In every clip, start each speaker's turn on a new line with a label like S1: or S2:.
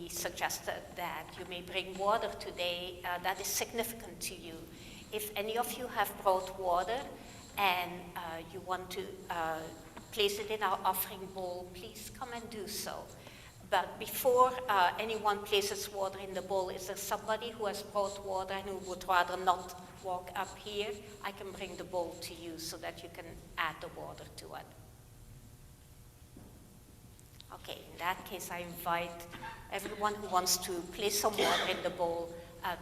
S1: we suggested that you may bring water today that is significant to you. If any of you have brought water and you want to place it in our offering bowl, please come and do so. But before anyone places water in the bowl, is there somebody who has brought water and who would rather not walk up here? I can bring the bowl to you so that you can add the water to it. Okay, in that case, I invite everyone who wants to place some water in the bowl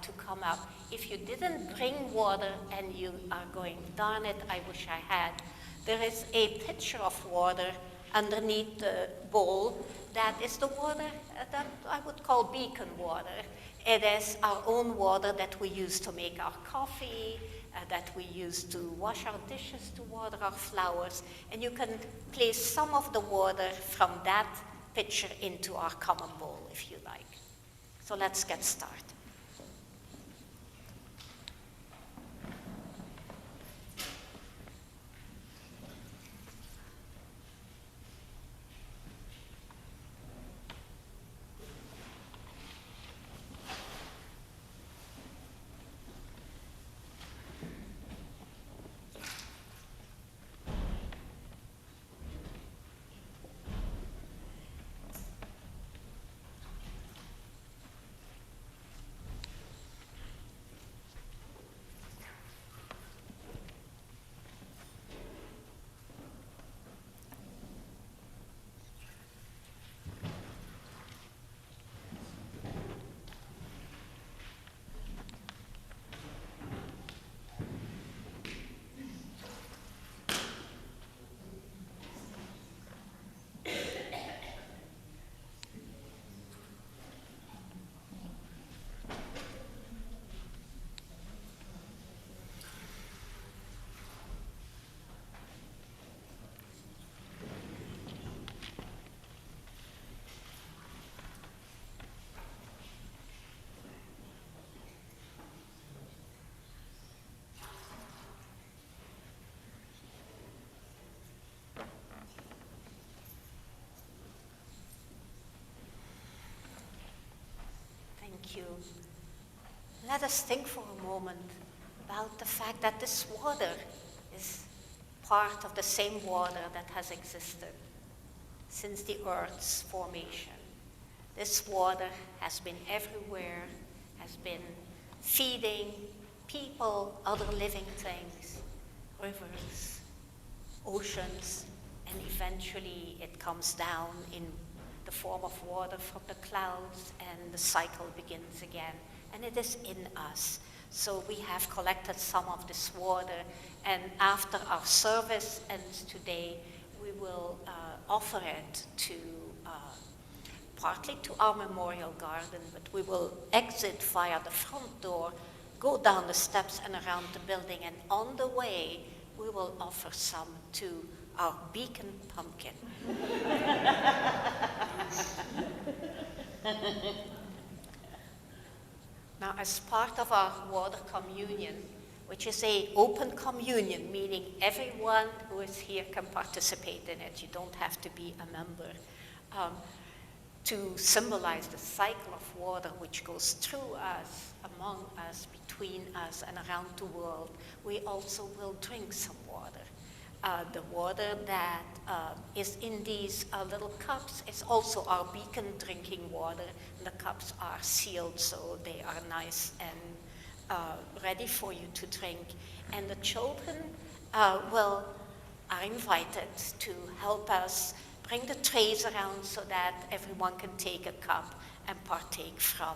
S1: to come up. If you didn't bring water and you are going, darn it, I wish I had, there is a pitcher of water underneath the bowl. That is the water that I would call beacon water. It is our own water that we use to make our coffee, that we use to wash our dishes, to water our flowers. And you can place some of the water from that pitcher into our common bowl if you like. So let's get started. Thank you. Let us think for a moment about the fact that this water is part of the same water that has existed since the Earth's formation. This water has been everywhere, has been feeding people, other living things, rivers, oceans, and eventually it comes down in the form of water from the clouds, and the cycle begins again. And it is in us. So we have collected some of this water, and after our service ends today, we will offer it to partly to our memorial garden, but we will exit via the front door, go down the steps and around the building, and on the way, we will offer some to our beacon pumpkin. Now, as part of our water communion, which is an open communion, meaning everyone who is here can participate in it. You don't have to be a member. To symbolize the cycle of water which goes through us, among us, between us, and around the world, we also will drink some water. The water that is in these little cups is also our beacon drinking water. The cups are sealed, so they are nice and ready for you to drink. And the children are invited to help us bring the trays around so that everyone can take a cup and partake from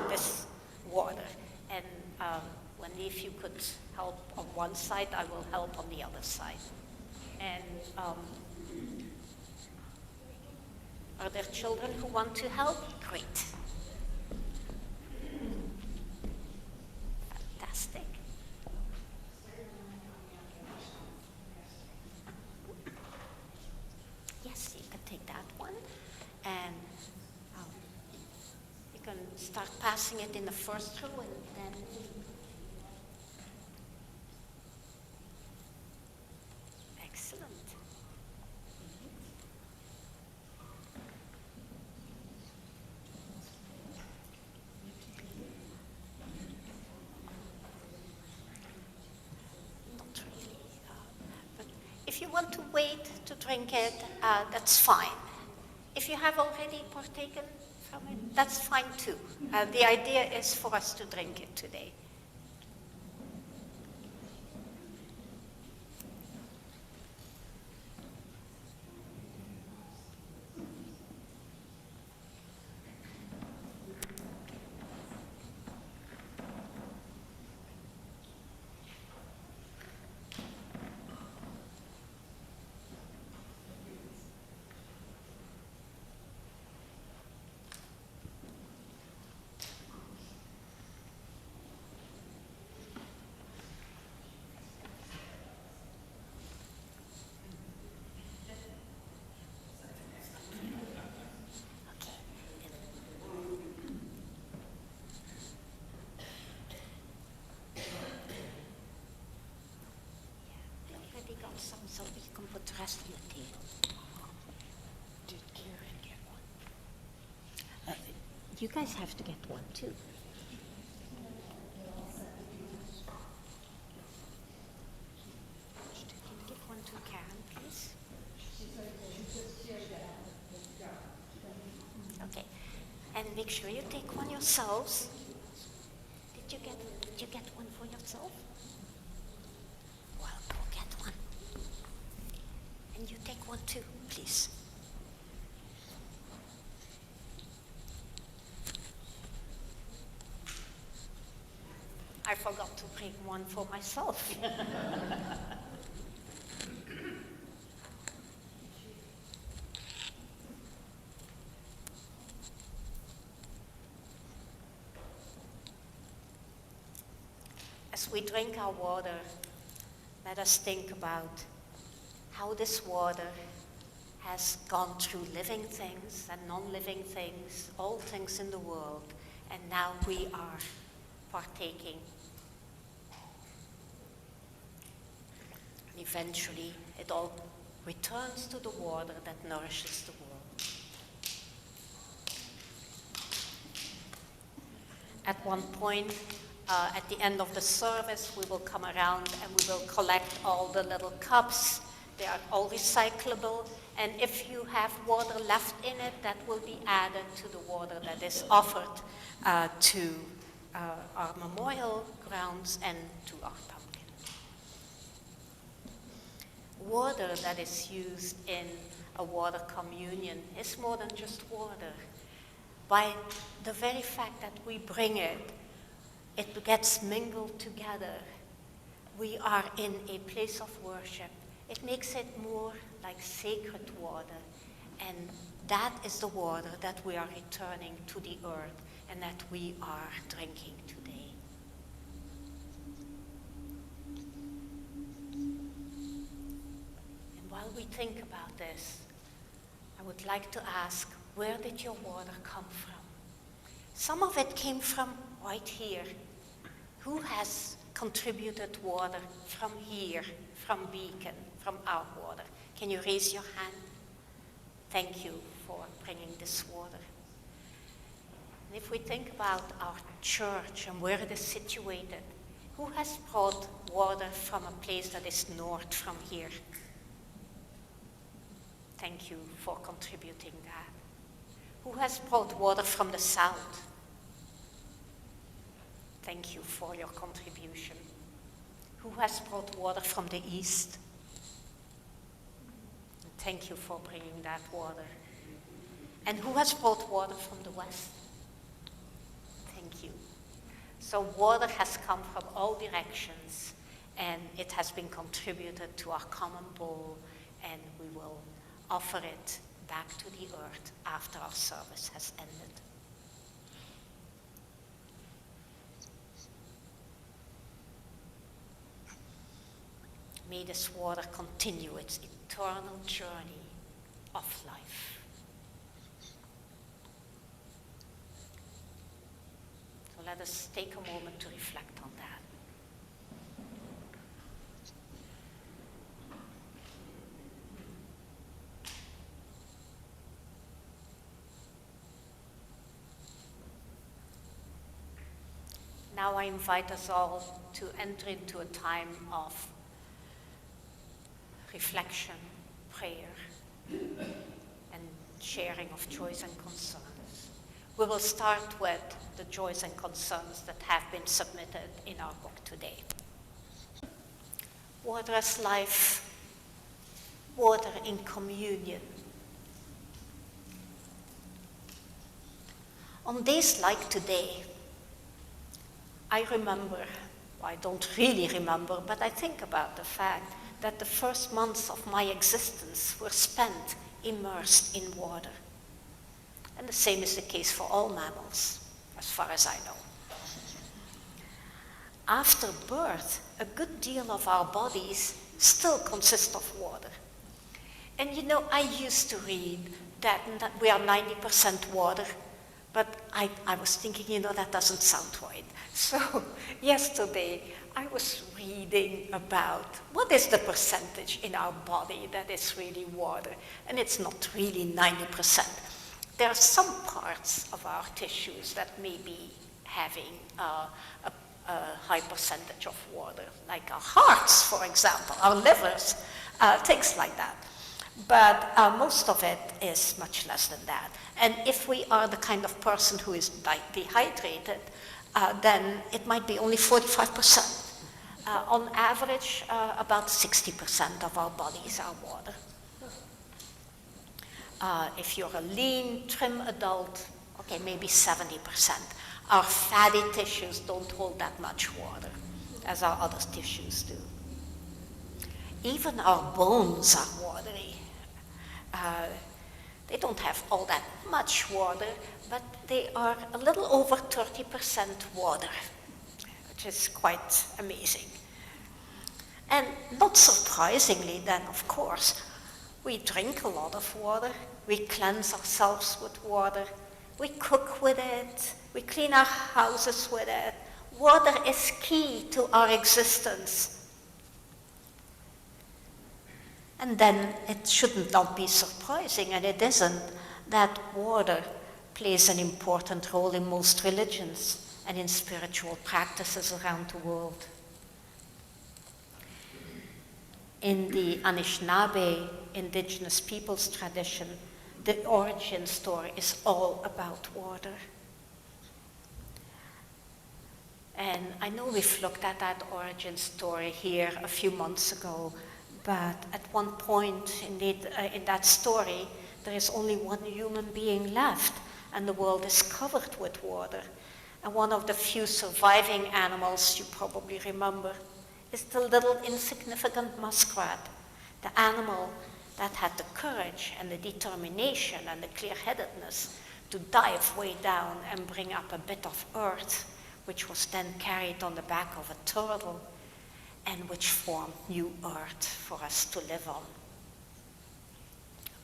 S1: this water. And Wendy, if you could help on one side, I will help on the other side. And are there children who want to help? Great. Fantastic. Yes, you can take that one. And you can start passing it in the first row and then... Excellent. If you want to wait to drink it, that's fine. If you have already partaken from it, that's fine too. The idea is for us to drink it today. Some, so we can put the rest on the table. Did Karen get one? You guys have to get one too. Can you give one to Karen, please? Okay, and make sure you take one yourselves. Did you get one for yourself? Well, go get one. And you take one too, please. I forgot to bring one for myself. As we drink our water, let us think about how this water has gone through living things and non-living things, all things in the world, and now we are partaking. And eventually, it all returns to the water that nourishes the world. At one point, at the end of the service, we will come around and we will collect all the little cups. They are all recyclable, and if you have water left in it, that will be added to the water that is offered to our memorial grounds and to our pumpkin. Water that is used in a water communion is more than just water. By the very fact that we bring it, it gets mingled together. We are in a place of worship. It makes it more like sacred water, and that is the water that we are returning to the earth and that we are drinking today. And while we think about this, I would like to ask, where did your water come from? Some of it came from right here. Who has contributed water from here, from Beacon, from our water? Can you raise your hand? Thank you for bringing this water. And if we think about our church and where it is situated, who has brought water from a place that is north from here? Thank you for contributing that. Who has brought water from the south? Thank you for your contribution. Who has brought water from the east? Thank you for bringing that water. And who has brought water from the west? Thank you. So water has come from all directions, and it has been contributed to our common bowl, and we will offer it back to the earth after our service has ended. May this water continue its eternal journey of life. So let us take a moment to reflect on that. Now I invite us all to enter into a time of reflection, prayer, and sharing of joys and concerns. We will start with the joys and concerns that have been submitted in our book today. Water as life, water in communion. On days like today, I don't really remember, but I think about the fact that the first months of my existence were spent immersed in water. And the same is the case for all mammals, as far as I know. After birth, a good deal of our bodies still consist of water. And you know, I used to read that we are 90% water, but I was thinking, you know, that doesn't sound right. So yesterday, I was reading about what is the percentage in our body that is really water, and it's not really 90%. There are some parts of our tissues that may be having a high percentage of water, like our hearts, for example, our livers, things like that. But most of it is much less than that. And if we are the kind of person who is dehydrated, then it might be only 45%. On average, about 60% of our bodies are water. If you're a lean, trim adult, okay, maybe 70%. Our fatty tissues don't hold that much water, as our other tissues do. Even our bones are watery. They don't have all that much water, but they are a little over 30% water, which is quite amazing. And not surprisingly then, of course, we drink a lot of water, we cleanse ourselves with water, we cook with it, we clean our houses with it. Water is key to our existence. And then it should not be surprising, and it isn't, that water plays an important role in most religions and in spiritual practices around the world. In the Anishinaabe indigenous peoples tradition, the origin story is all about water. And I know we've looked at that origin story here a few months ago, but at one point in that story, there is only one human being left, and the world is covered with water. And one of the few surviving animals you probably remember is the little insignificant muskrat, the animal that had the courage and the determination and the clear-headedness to dive way down and bring up a bit of earth, which was then carried on the back of a turtle, and which formed new earth for us to live on.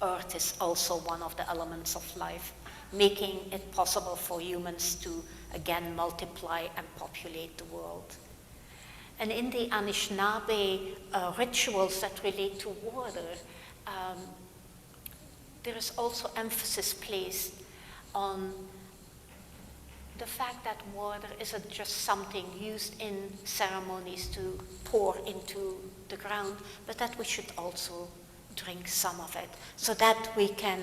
S1: Earth is also one of the elements of life, making it possible for humans to again multiply and populate the world. And in the Anishinaabe rituals that relate to water, there is also emphasis placed on the fact that water isn't just something used in ceremonies to pour into the ground, but that we should also drink some of it so that we can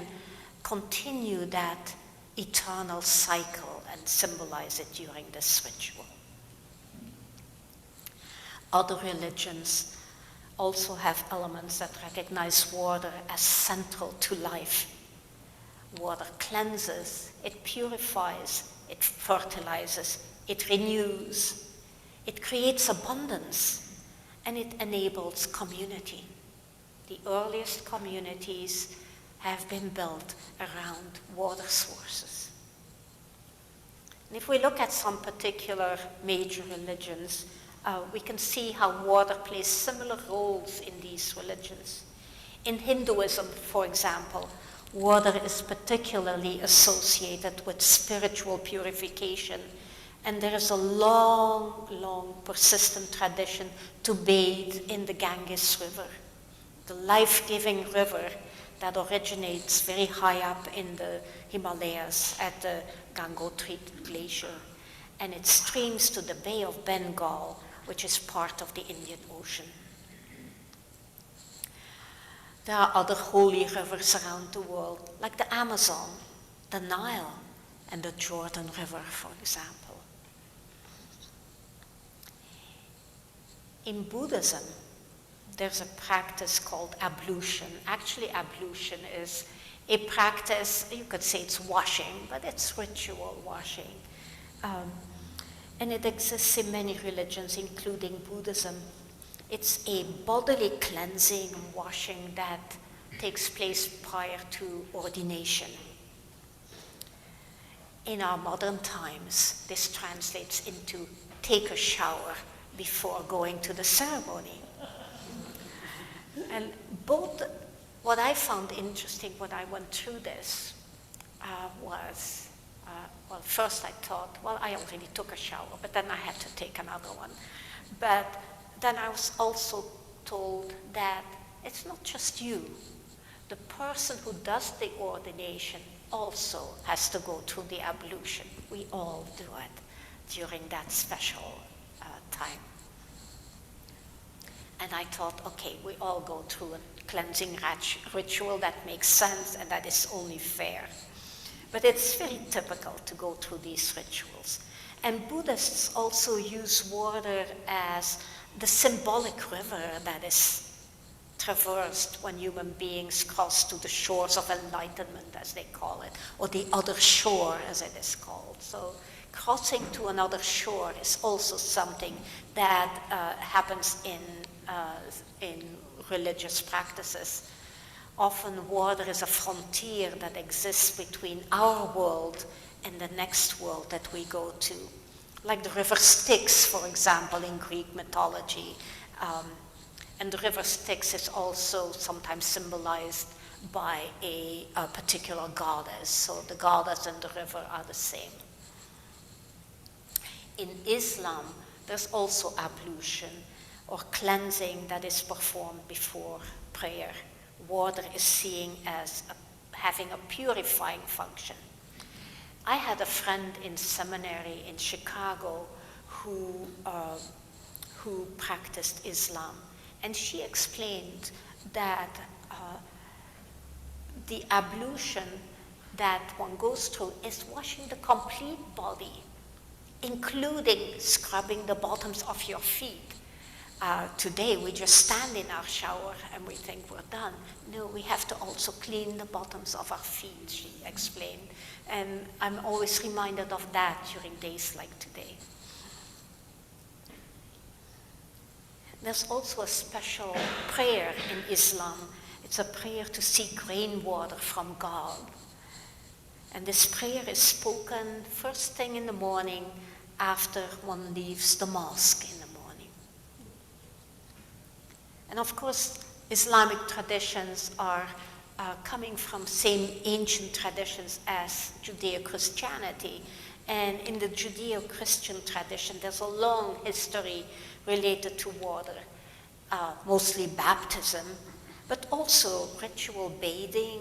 S1: continue that eternal cycle and symbolize it during this ritual. Other religions also have elements that recognize water as central to life. Water cleanses, it purifies, it fertilizes, it renews, it creates abundance, and it enables community. The earliest communities have been built around water sources. And if we look at some particular major religions, we can see how water plays similar roles in these religions. In Hinduism, for example, water is particularly associated with spiritual purification, and there is a long, persistent tradition to bathe in the Ganges River, the life-giving river that originates very high up in the Himalayas at the Gangotri Glacier, and it streams to the Bay of Bengal, which is part of the Indian Ocean. There are other holy rivers around the world, like the Amazon, the Nile, and the Jordan River, for example. In Buddhism, there's a practice called ablution. Actually, ablution is a practice, you could say it's washing, but it's ritual washing. And it exists in many religions, including Buddhism. It's a bodily cleansing and washing that takes place prior to ordination. In our modern times, this translates into take a shower before going to the ceremony. And both, what I found interesting when I went through this was, well, first I thought, well, I already took a shower, but then I had to take another one. But then I was also told that it's not just you. The person who does the ordination also has to go through the ablution. We all do it during that special time. And I thought, okay, we all go through a cleansing ritual that makes sense and that is only fair. But it's very typical to go through these rituals. And Buddhists also use water as the symbolic river that is traversed when human beings cross to the shores of enlightenment, as they call it, or the other shore, as it is called. So crossing to another shore is also something that happens in religious practices. Often water is a frontier that exists between our world and the next world that we go to. Like the river Styx, for example, in Greek mythology. And the river Styx is also sometimes symbolized by a particular goddess. So the goddess and the river are the same. In Islam, there's also ablution or cleansing that is performed before prayer. Water is seen as having a purifying function. I had a friend in seminary in Chicago who practiced Islam, and she explained that the ablution that one goes through is washing the complete body, including scrubbing the bottoms of your feet. Today we just stand in our shower and we think we're done. No, we have to also clean the bottoms of our feet, she explained. And I'm always reminded of that during days like today. There's also a special prayer in Islam. It's a prayer to seek rainwater from God. And this prayer is spoken first thing in the morning after one leaves the mosque in the morning. And of course, Islamic traditions are coming from same ancient traditions as Judeo-Christianity. And in the Judeo-Christian tradition, there's a long history related to water, mostly baptism, but also ritual bathing,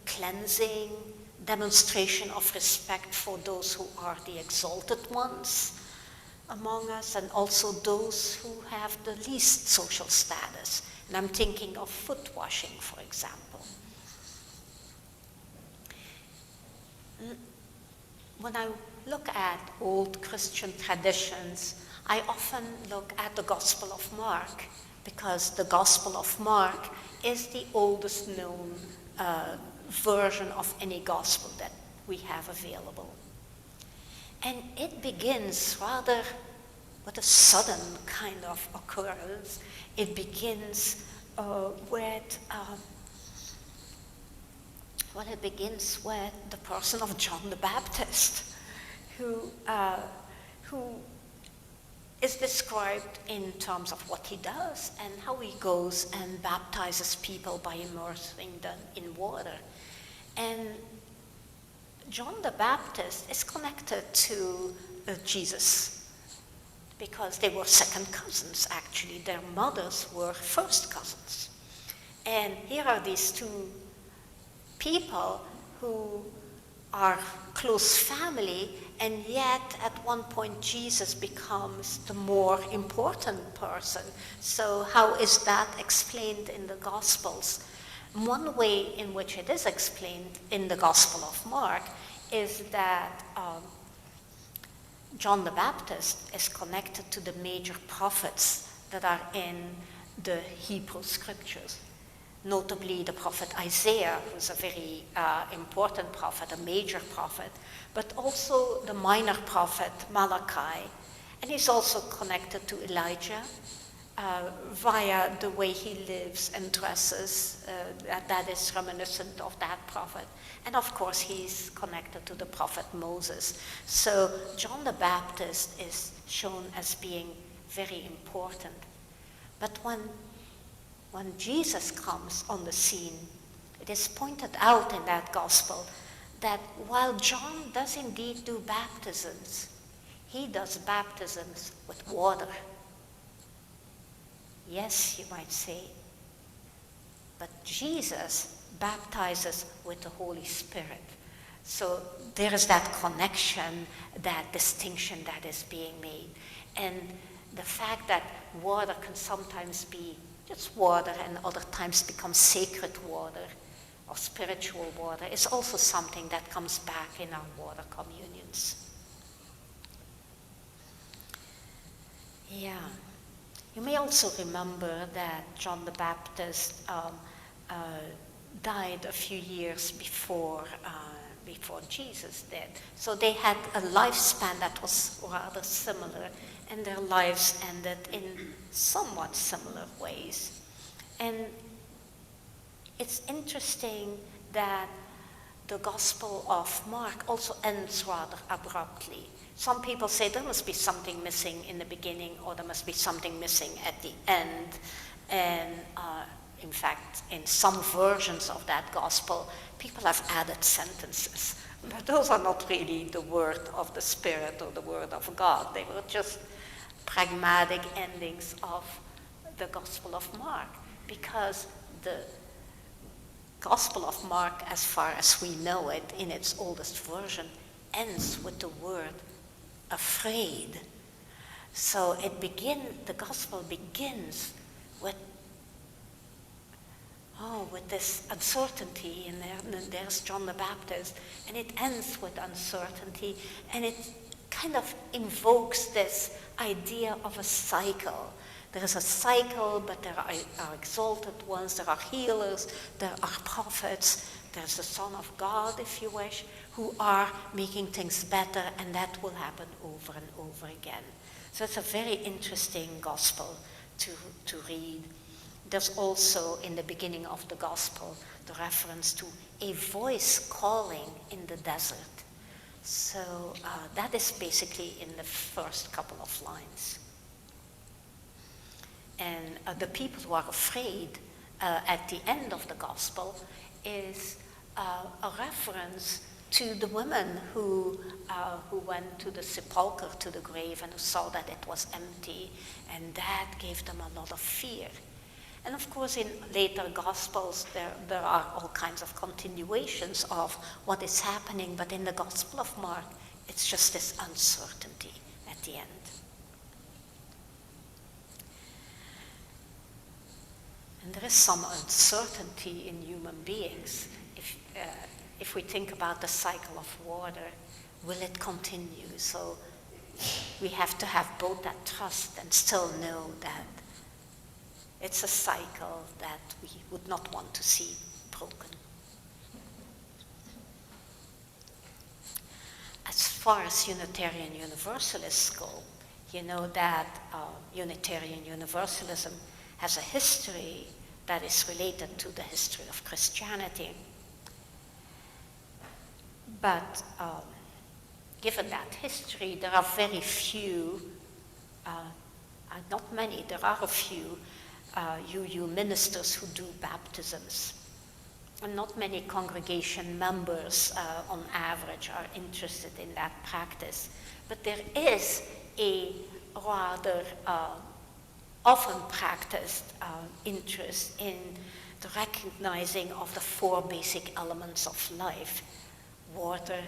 S1: cleansing, demonstration of respect for those who are the exalted ones among us, and also those who have the least social status. And I'm thinking of foot washing, for example. When I look at old Christian traditions, I often look at the Gospel of Mark, because the Gospel of Mark is the oldest known version of any gospel that we have available. And it begins rather with a sudden kind of occurrence. It begins with the person of John the Baptist, who is described in terms of what he does and how he goes and baptizes people by immersing them in water. And John the Baptist is connected to Jesus because they were second cousins, actually. Their mothers were first cousins. And here are these two people who are close family, and yet at one point Jesus becomes the more important person. So how is that explained in the Gospels? One way in which it is explained in the Gospel of Mark is that John the Baptist is connected to the major prophets that are in the Hebrew scriptures, notably the prophet Isaiah, who's a very important prophet, a major prophet, but also the minor prophet Malachi. And he's also connected to Elijah via the way he lives and dresses, that is reminiscent of that prophet. And of course, he's connected to the prophet Moses. So John the Baptist is shown as being very important. But when Jesus comes on the scene, it is pointed out in that gospel that while John does indeed do baptisms, he does baptisms with water. Yes, you might say, but Jesus baptizes with the Holy Spirit. So there is that connection, that distinction that is being made. And the fact that water can sometimes be just water and other times become sacred water or spiritual water is also something that comes back in our water communions. Yeah. You may also remember that John the Baptist died a few years before Jesus did. So they had a lifespan that was rather similar, and their lives ended in somewhat similar ways. And it's interesting that the Gospel of Mark also ends rather abruptly. Some people say there must be something missing in the beginning, or there must be something missing at the end. And in fact, in some versions of that gospel, people have added sentences. But those are not really the word of the Spirit or the word of God. They were just pragmatic endings of the Gospel of Mark, because the Gospel of Mark, as far as we know it in its oldest version, ends with the word afraid. So the gospel begins with this uncertainty, and there's John the Baptist, and it ends with uncertainty, and it kind of invokes this idea of a cycle. There is a cycle, but there are exalted ones, there are healers, there are prophets, there's the Son of God, if you wish, who are making things better, and that will happen over and over again. So it's a very interesting gospel to read. There's also, in the beginning of the gospel, the reference to a voice calling in the desert. So that is basically in the first couple of lines. And the people who are afraid at the end of the gospel is a reference to the women who went to the sepulchre, to the grave, and who saw that it was empty, and that gave them a lot of fear. And of course, in later Gospels, there are all kinds of continuations of what is happening, but in the Gospel of Mark, it's just this uncertainty at the end. And there is some uncertainty in human beings. If we think about the cycle of water, will it continue? So we have to have both that trust and still know that it's a cycle that we would not want to see broken. As far as Unitarian Universalists go, you know that Unitarian Universalism has a history that is related to the history of Christianity. But given that history, there are very few, not many, there are a few UU ministers who do baptisms. And not many congregation members, on average, are interested in that practice. But there is a rather often practiced interest in the recognizing of the four basic elements of life: water,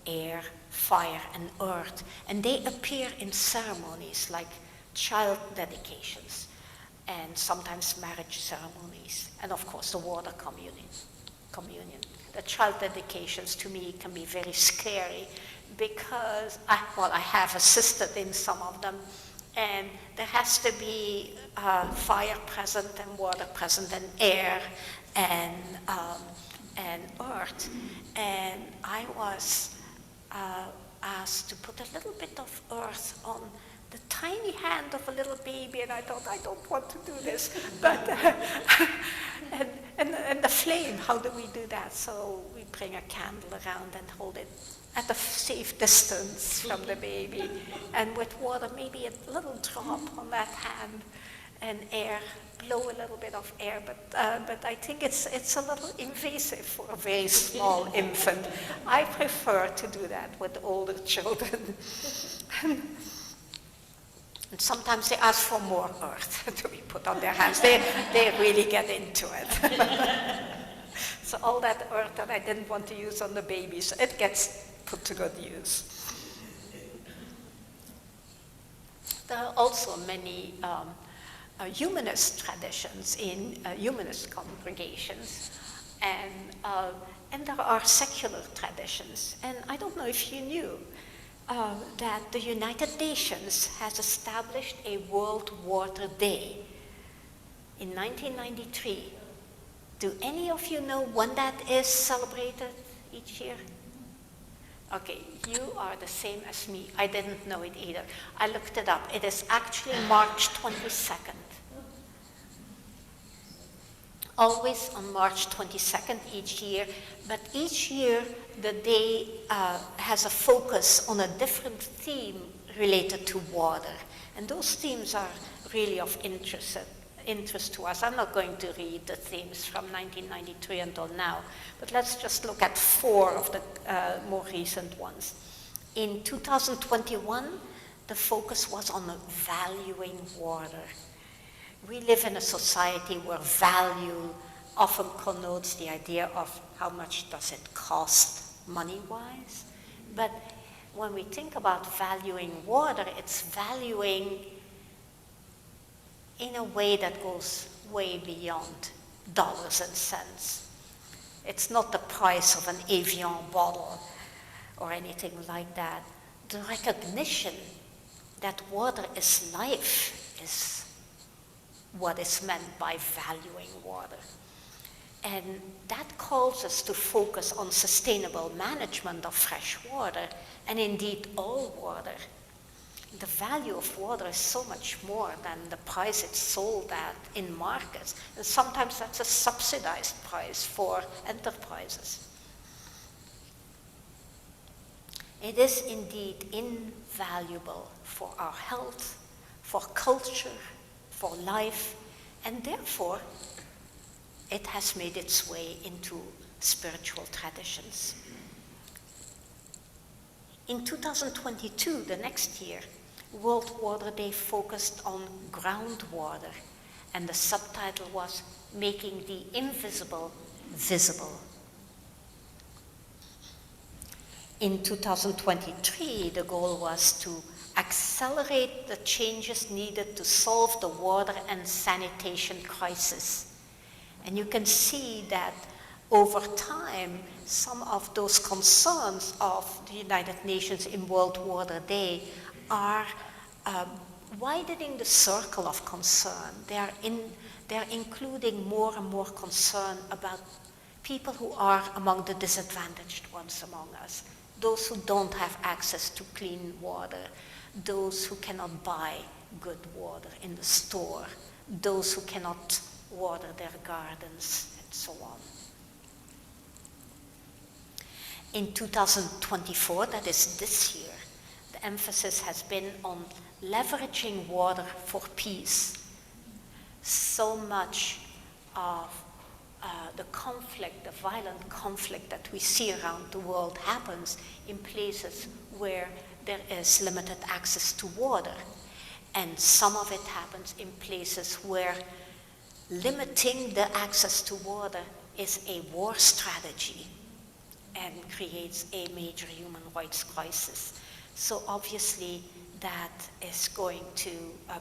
S1: air, fire, and earth. And they appear in ceremonies like child dedications, and sometimes marriage ceremonies, and of course the water communion. The child dedications to me can be very scary because I have assisted in some of them, and there has to be fire present and water present and air and earth. And I was asked to put a little bit of earth on the tiny hand of a little baby, and I thought, I don't want to do this. But and the flame, how do we do that? So we bring a candle around and hold it at a safe distance from the baby, and with water, maybe a little drop on that hand, and air, blow a little bit of air, but I think it's a little invasive for a very small infant. I prefer to do that with older children. And sometimes they ask for more earth to be put on their hands. They really get into it. So all that earth that I didn't want to use on the babies, it gets put to good use. There are also many humanist traditions in humanist congregations, and there are secular traditions. And I don't know if you knew that the United Nations has established a World Water Day in 1993. Do any of you know when that is celebrated each year? Okay, you are the same as me. I didn't know it either. I looked it up. It is actually March 22nd. Always on March 22nd each year, but each year the day has a focus on a different theme related to water. And those themes are really of interest to us. I'm not going to read the themes from 1993 until now, but let's just look at 4 of the more recent ones. In 2021, the focus was on valuing water. We live in a society where value often connotes the idea of how much does it cost money-wise. But when we think about valuing water, it's valuing in a way that goes way beyond dollars and cents. It's not the price of an Evian bottle or anything like that. The recognition that water is life is what is meant by valuing water. And that calls us to focus on sustainable management of fresh water, and indeed all water. The value of water is so much more than the price it's sold at in markets. And sometimes that's a subsidized price for enterprises. It is indeed invaluable for our health, for culture, for life, and therefore it has made its way into spiritual traditions. In 2022, the next year, World Water Day focused on groundwater, and the subtitle was Making the Invisible Visible. In 2023, the goal was to accelerate the changes needed to solve the water and sanitation crisis. And you can see that over time, some of those concerns of the United Nations in World Water Day are widening the circle of concern. They're including more and more concern about people who are among the disadvantaged ones among us, those who don't have access to clean water, those who cannot buy good water in the store, those who cannot water their gardens, and so on. In 2024, that is this year, the emphasis has been on leveraging water for peace. So much of the conflict, the violent conflict that we see around the world happens in places where there is limited access to water. And some of it happens in places where limiting the access to water is a war strategy and creates a major human rights crisis. So obviously that is going to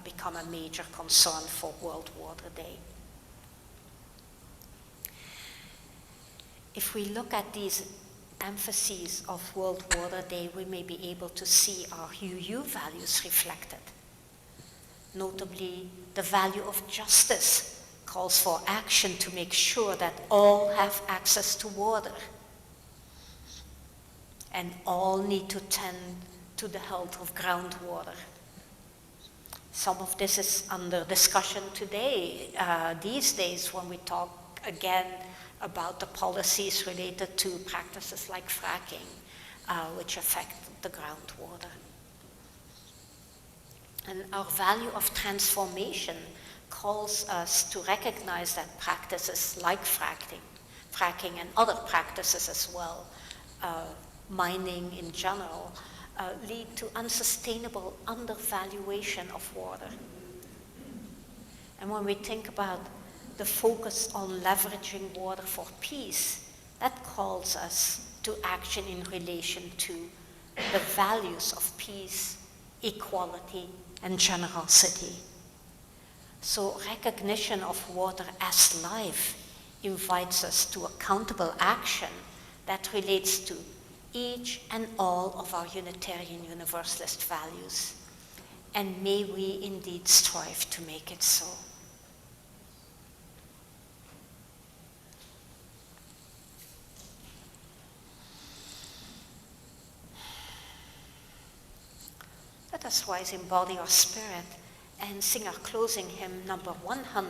S1: become a major concern for World Water Day. If we look at these emphases of World Water Day, we may be able to see our UU values reflected. Notably, the value of justice calls for action to make sure that all have access to water, and all need to tend to the health of groundwater. Some of this is under discussion today, these days, when we talk again about the policies related to practices like fracking, which affect the groundwater. And our value of transformation calls us to recognize that practices like fracking and other practices as well, mining in general, lead to unsustainable undervaluation of water. And when we think about the focus on leveraging water for peace, that calls us to action in relation to the values of peace, equality, and generosity. So recognition of water as life invites us to accountable action that relates to each and all of our Unitarian Universalist values. And may we indeed strive to make it so. Let us rise, embody our spirit, and sing our closing hymn, number 100.